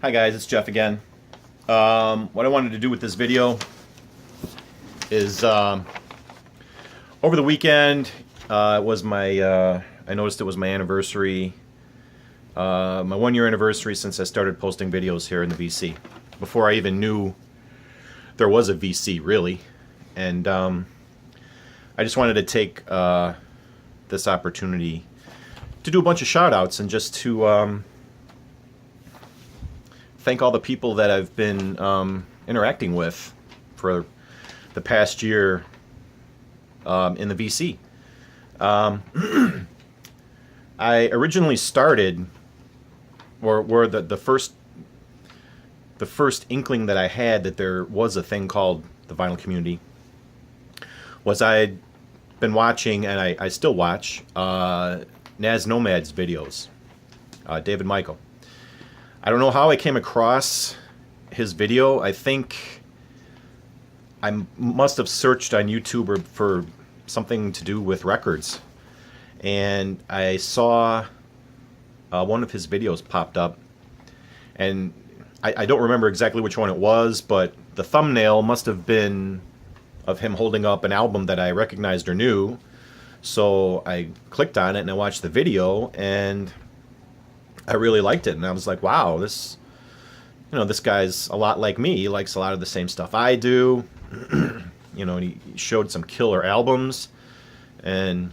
Hi guys, it's Jeff again. What I wanted to do with this video is over the weekend it was my I noticed it was my anniversary, my 1 year anniversary since I started posting videos here in the VC. Before I even knew there was a VC really, and I just wanted to take this opportunity to do a bunch of shout outs and just to thank all the people that I've been interacting with for the past year in the VC. I originally started, or the first inkling that I had that there was a thing called the vinyl community was I'd been watching, and I still watch, Naz Nomad's videos, David Michael. I don't know how I came across his video. I think I must have searched on YouTube for something to do with records, and I saw one of his videos popped up, and I don't remember exactly which one it was, but the thumbnail must have been of him holding up an album that I recognized or knew. So I clicked on it and I watched the video, and I really liked it, and I was like, wow, this guy's a lot like me. He likes a lot of the same stuff I do. And he showed some killer albums, and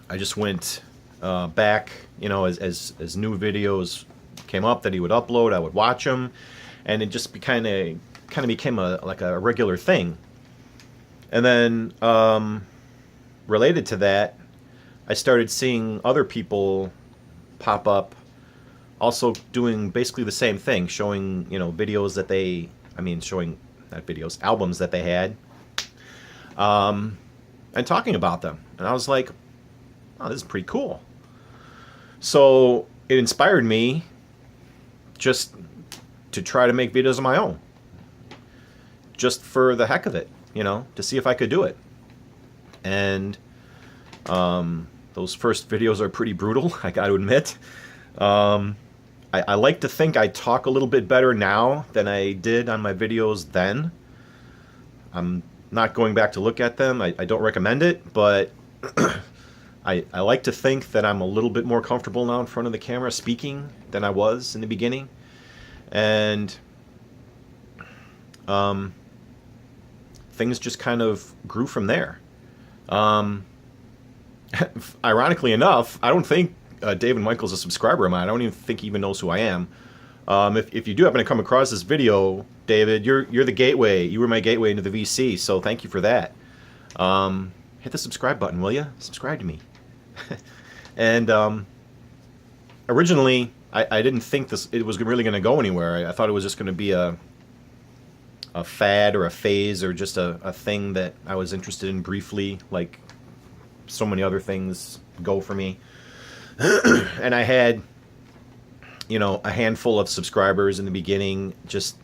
I just went back, as new videos came up that he would upload, I would watch them, and it just kind of became a regular thing. And then related to that, I started seeing other people pop up also doing basically the same thing, showing, videos that showing, not videos, albums that they had, and talking about them. And I was like, oh, this is pretty cool. So it inspired me just to try to make videos of my own, just for the heck of it, to see if I could do it. And those first videos are pretty brutal, I got to admit. I like to think I talk a little bit better now than I did on my videos then. I'm not going back to look at them. I don't recommend it, but I like to think that I'm a little bit more comfortable now in front of the camera speaking than I was in the beginning. And things just kind of grew from there. Ironically enough, I don't think David Michael's a subscriber of mine. I don't even think he even knows who I am. If you do happen to come across this video, David, you're the gateway. You were my gateway into the VC, so thank you for that. Hit the subscribe button, will you? Subscribe to me. And originally, I didn't think it was really going to go anywhere. I thought it was just going to be a fad or a phase or just a thing that I was interested in briefly, like so many other things go for me. And I had, a handful of subscribers in the beginning, just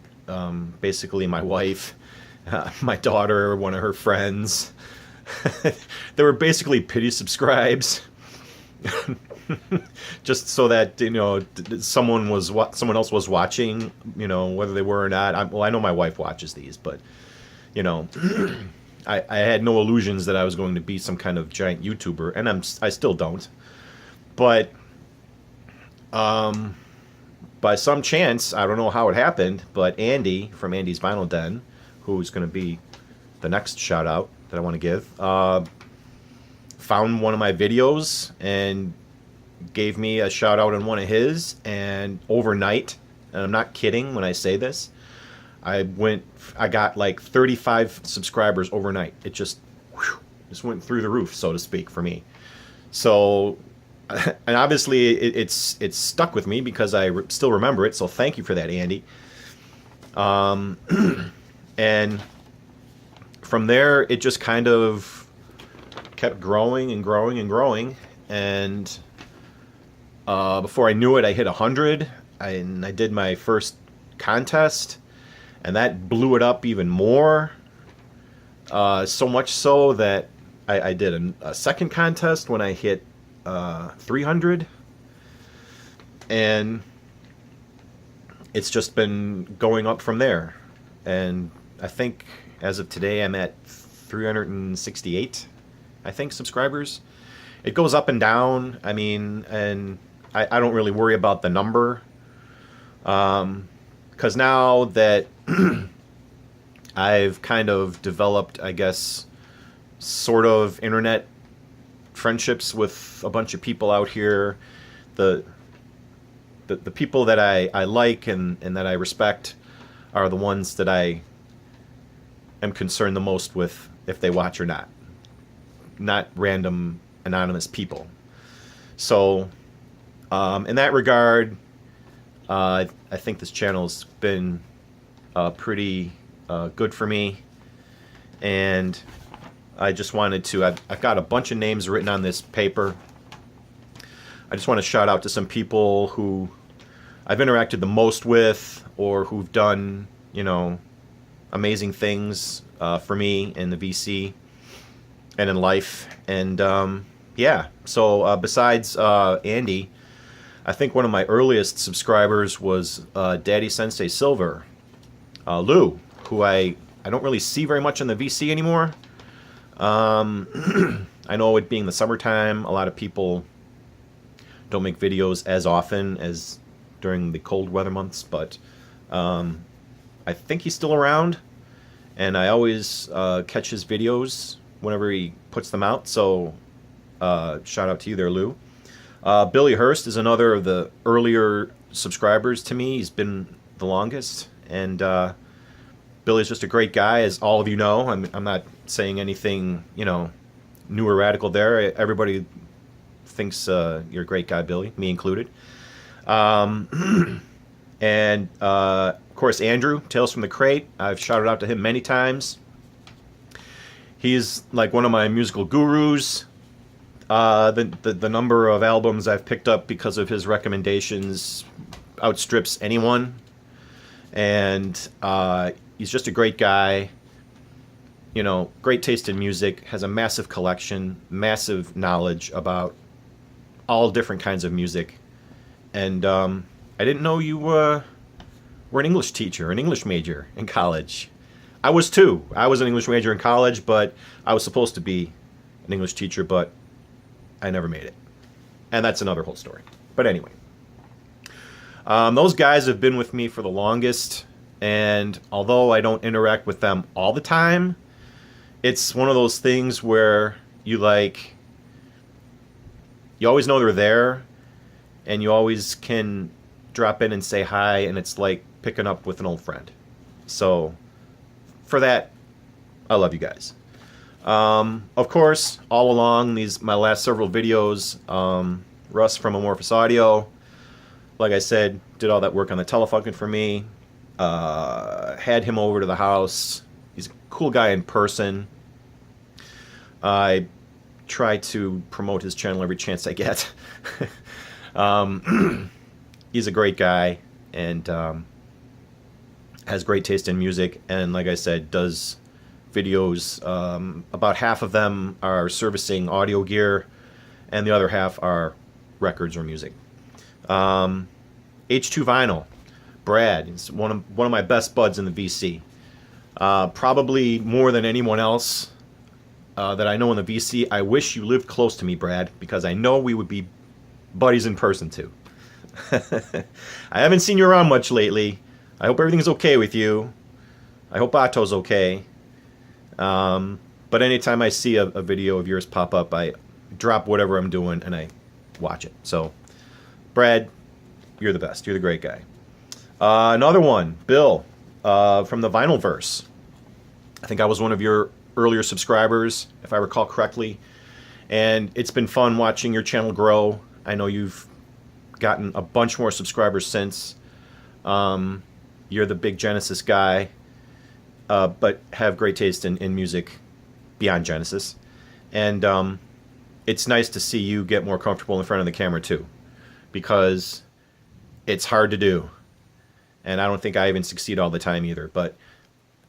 basically my wife, my daughter, one of her friends. They were basically pity subscribes, just so that someone else was watching, whether they were or not. I know my wife watches these, but I had no illusions that I was going to be some kind of giant YouTuber, and I still don't. But by some chance, I don't know how it happened, but Andy from Andy's Vinyl Den, who's going to be the next shout out that I want to give, found one of my videos and gave me a shout out on one of his. And overnight, and I'm not kidding when I say this, I got like 35 subscribers overnight. It just went through the roof, so to speak, for me. So, and obviously it's stuck with me because I still remember it. So thank you for that, Andy. And from there, it just kind of kept growing and growing and growing. And before I knew it, I hit 100. And I did my first contest, and that blew it up even more. So much so that I did a second contest when I hit 300, and it's just been going up from there. And I think as of today, I'm at 368, I think, subscribers. It goes up and down. I mean, and I don't really worry about the number. Because now that I've kind of developed, I guess, sort of internet friendships with a bunch of people out here, the people that I like and that I respect are the ones that I am concerned the most with if they watch or not random anonymous people. So in that regard, I think this channel's been pretty good for me, and I just wanted to, I've got a bunch of names written on this paper. I just want to shout out to some people who I've interacted the most with, or who've done, you know, amazing things for me in the VC and in life. And yeah, so besides Andy, I think one of my earliest subscribers was Daddy Sensei Silver, Lou, who I don't really see very much in the VC anymore. I know it being the summertime, a lot of people don't make videos as often as during the cold weather months, but I think he's still around, and I always catch his videos whenever he puts them out, so shout out to you there, Lou. Billy Hurst is another of the earlier subscribers to me. He's been the longest, and Billy's just a great guy, as all of you know. I'm not saying anything, you know, new or radical there. Everybody thinks you're a great guy, Billy, me included. And of course, Andrew, Tales from the Crate. I've shouted out to him many times. He's like one of my musical gurus. The number of albums I've picked up because of his recommendations outstrips anyone. And he's just a great guy. You know, great taste in music, has a massive collection, massive knowledge about all different kinds of music. And I didn't know you were an English teacher, an English major in college. I was too. I was an English major in college, but I was supposed to be an English teacher, but I never made it. And that's another whole story. But anyway, those guys have been with me for the longest, and although I don't interact with them all the time, it's one of those things where you always know they're there, and you always can drop in and say hi, and it's like picking up with an old friend. So for that, I love you guys. Of course, all along my last several videos, Russ from Amorphous Audio, like I said, did all that work on the Telefunken for me. Had him over to the house. He's a cool guy in person. I try to promote his channel every chance I get. He's a great guy, and has great taste in music, and like I said, does videos. About half of them are servicing audio gear, and the other half are records or music. H2 Vinyl, Brad is one of my best buds in the VC. Probably more than anyone else that I know in the VC. I wish you lived close to me, Brad, because I know we would be buddies in person too. I haven't seen you around much lately. I hope everything's okay with you. I hope Otto's okay. But anytime I see a video of yours pop up, I drop whatever I'm doing and I watch it. So, Brad, you're the best. You're the great guy. Another one, Bill, from the Vinylverse. I think I was one of your earlier subscribers, if I recall correctly. And it's been fun watching your channel grow. I know you've gotten a bunch more subscribers since. You're the big Genesis guy, but have great taste in music beyond Genesis. And it's nice to see you get more comfortable in front of the camera too, because it's hard to do. And I don't think I even succeed all the time either, but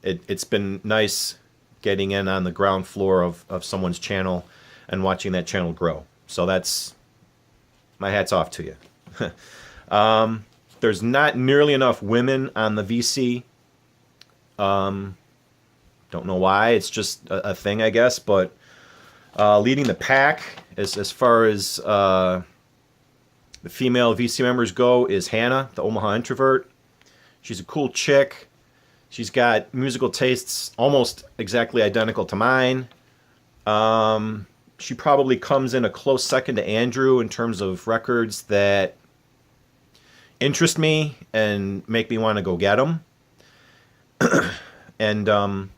it's been nice getting in on the ground floor of someone's channel and watching that channel grow. So that's, my hat's off to you. There's not nearly enough women on the VC. Don't know why. It's just a thing, I guess. But leading the pack as far as the female VC members go is Hannah, the Omaha introvert. She's a cool chick. She's got musical tastes almost exactly identical to mine. She probably comes in a close second to Andrew in terms of records that interest me and make me want to go get them. And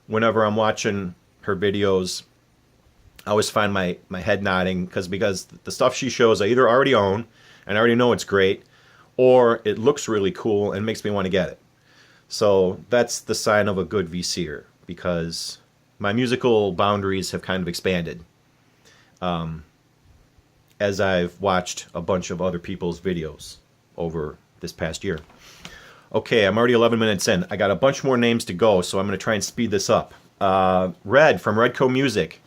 whenever I'm watching her videos, I always find my head nodding because the stuff she shows I either already own and I already know it's great, or it looks really cool and makes me want to get it. So that's the sign of a good VCer, because my musical boundaries have kind of expanded as I've watched a bunch of other people's videos over this past year. Okay, I'm already 11 minutes in. I got a bunch more names to go, so I'm going to try and speed this up. Red from Redco Music.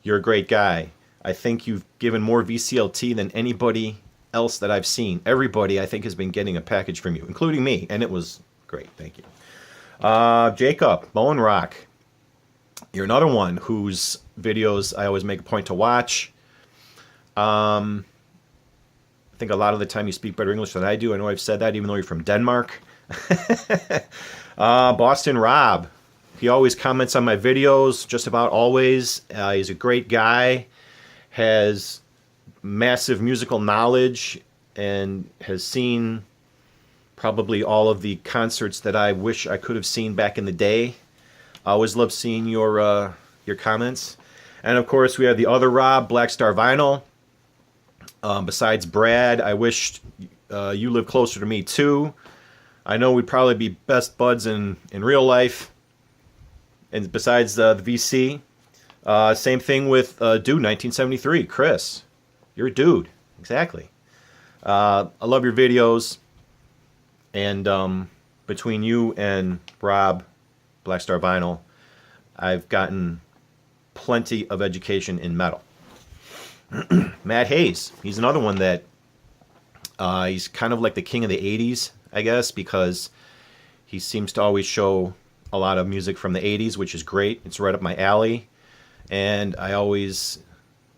You're a great guy. I think you've given more VCLT than anybody else that I've seen. Everybody, I think, has been getting a package from you, including me, and it was great. Thank you. Jacob, Bowen Rock. You're another one whose videos I always make a point to watch. I think a lot of the time you speak better English than I do. I know I've said that, even though you're from Denmark. Boston Rob. He always comments on my videos, just about always. He's a great guy, has massive musical knowledge, and has seen probably all of the concerts that I wish I could have seen back in the day. I always love seeing your comments. And of course, we have the other Rob, Black Star Vinyl. Besides Brad, I wished you lived closer to me too. I know we'd probably be best buds in real life. And besides the VC, same thing with Dude 1973, Chris. You're a dude, exactly. I love your videos, and between you and Rob, Black Star Vinyl, I've gotten plenty of education in metal. Matt Hayes, he's another one that he's kind of like the king of the 80s, I guess, because he seems to always show a lot of music from the 80s, which is great. It's right up my alley. And he always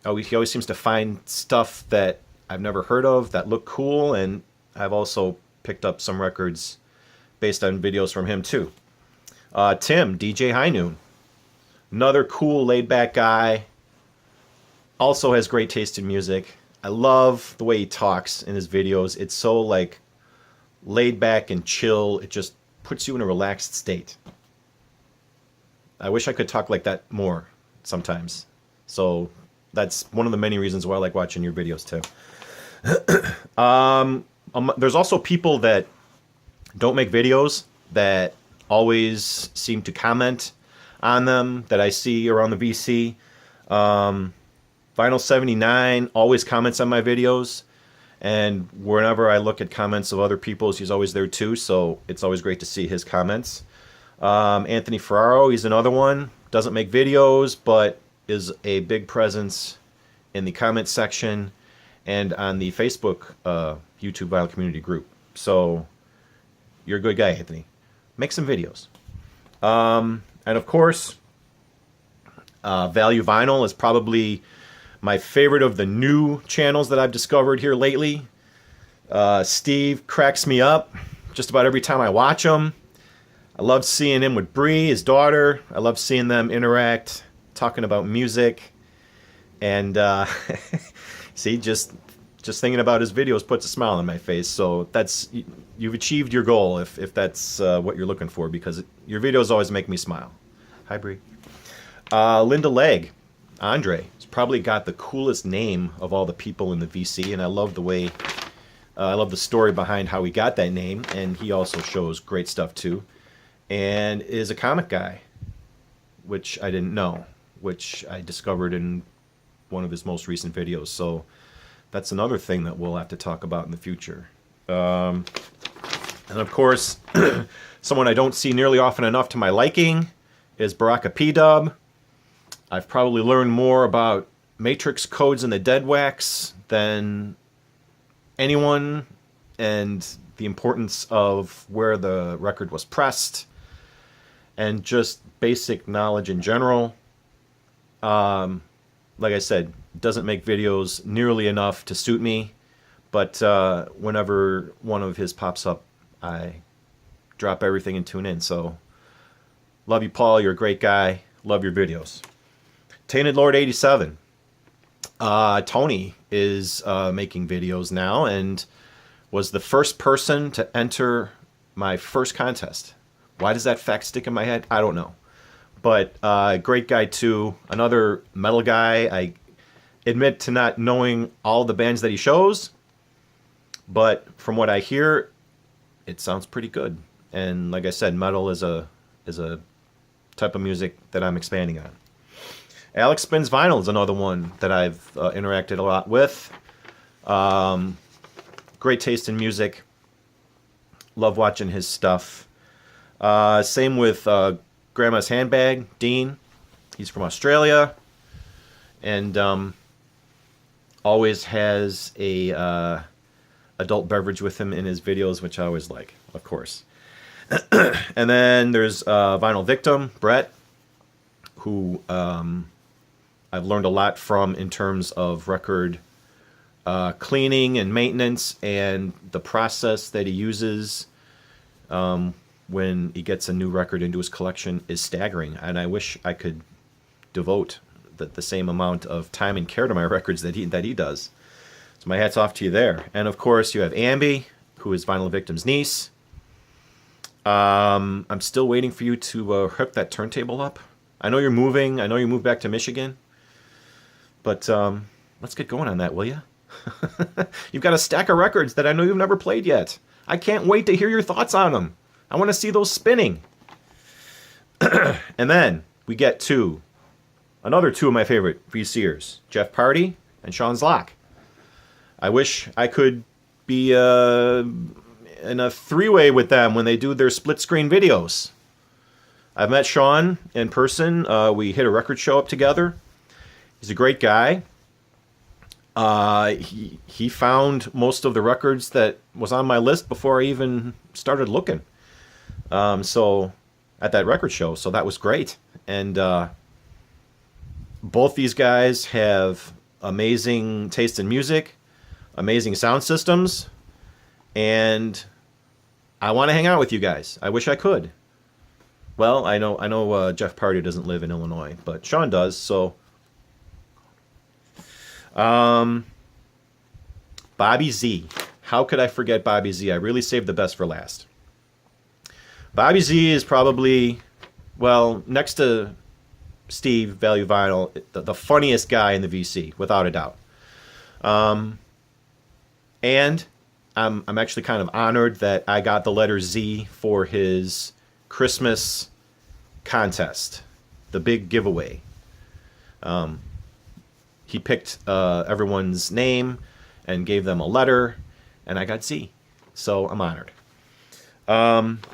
seems to find stuff that I've never heard of that look cool, and I've also picked up some records based on videos from him too. Tim, DJ High Noon, another cool laid-back guy, also has great taste in music. I love the way he talks in his videos. It's so like laid back and chill. It just puts you in a relaxed state. I wish I could talk like that more sometimes. So that's one of the many reasons why I like watching your videos too. There's also people that don't make videos that always seem to comment on them that I see around the VC. Vinyl 79 always comments on my videos, and whenever I look at comments of other people's, he's always there too, so it's always great to see his comments. Anthony Ferraro, he's another one. Doesn't make videos, but is a big presence in the comment section and on the Facebook YouTube Vinyl Community group. So you're a good guy, Anthony. Make some videos. And of course, Value Vinyl is probably my favorite of the new channels that I've discovered here lately. Steve cracks me up just about every time I watch him. I love seeing him with Bree, his daughter. I love seeing them interact, talking about music. And see, just thinking about his videos puts a smile on my face. So you've achieved your goal if that's what you're looking for, because your videos always make me smile. Hi, Bree. Linda Legg, Andre. He's probably got the coolest name of all the people in the VC, and I love the way, I love the story behind how he got that name, and he also shows great stuff too, and is a comic guy, which I didn't know, which I discovered in one of his most recent videos. So that's another thing that we'll have to talk about in the future. And of course, someone I don't see nearly often enough to my liking is Baraka P-Dub. I've probably learned more about matrix codes in the Dead Wax than anyone and the importance of where the record was pressed, and just basic knowledge in general. Like I said, doesn't make videos nearly enough to suit me, but whenever one of his pops up, I drop everything and tune in. So, love you, Paul. You're a great guy. Love your videos. Tainted Lord 87. Tony is making videos now and was the first person to enter my first contest. Why does that fact stick in my head? I don't know. But great guy too. Another metal guy. I admit to not knowing all the bands that he shows, but from what I hear, it sounds pretty good. And like I said, metal is a type of music that I'm expanding on. Alex Spins Vinyl is another one that I've interacted a lot with. Great taste in music. Love watching his stuff. Same with Grandma's Handbag, Dean. He's from Australia. And always has a adult beverage with him in his videos, which I always like, of course. And then there's Vinyl Victim, Brett, who I've learned a lot from in terms of record cleaning and maintenance, and the process that he uses when he gets a new record into his collection is staggering. And I wish I could devote the same amount of time and care to my records that he does. So my hat's off to you there. And of course you have Ambi, who is Vinyl Victim's niece. I'm still waiting for you to hook that turntable up. I know you're moving. I know you moved back to Michigan. But let's get going on that, will you? You've got a stack of records that I know you've never played yet. I can't wait to hear your thoughts on them. I want to see those spinning. And then we get to another two of my favorite VCers, Jeff Party and Sean Zlock. I wish I could be in a three-way with them when they do their split-screen videos. I've met Sean in person. We hit a record show up together. He's a great guy. He found most of the records that was on my list before I even started looking. So at that record show, so that was great. And both these guys have amazing taste in music, amazing sound systems, and I want to hang out with you guys. I wish I could. Well, I know Jeff Party doesn't live in Illinois, but Sean does, so Bobby Z. How could I forget Bobby Z? I really saved the best for last. Bobby Z is probably, well, next to Steve, Value Vinyl, the funniest guy in the VC, without a doubt. And I'm actually kind of honored that I got the letter Z for his Christmas contest, the big giveaway. He picked everyone's name and gave them a letter, and I got Z. So I'm honored.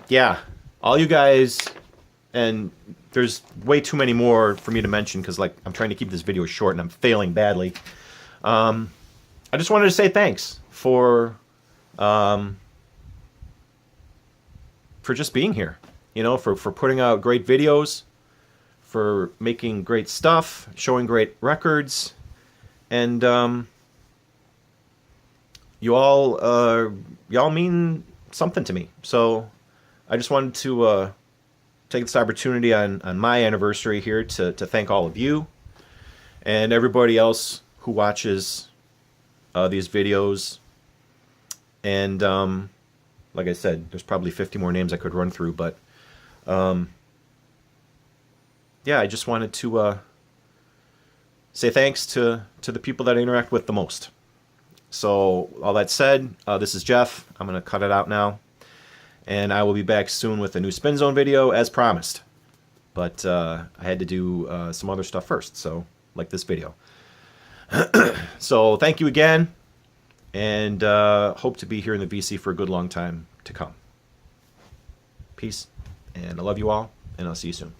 Yeah, all you guys, and there's way too many more for me to mention because like I'm trying to keep this video short and I'm failing badly. I just wanted to say thanks for just being here, you know, for putting out great videos, for making great stuff, showing great records, and y'all mean something to me. So I just wanted to take this opportunity on my anniversary here to thank all of you and everybody else who watches these videos. And like I said, there's probably 50 more names I could run through, but yeah, I just wanted to say thanks to the people that I interact with the most. So all that said, this is Jeff. I'm going to cut it out now. And I will be back soon with a new Spin Zone video as promised. But I had to do some other stuff first, so like this video. So thank you again. And hope to be here in the VC for a good long time to come. Peace. And I love you all. And I'll see you soon.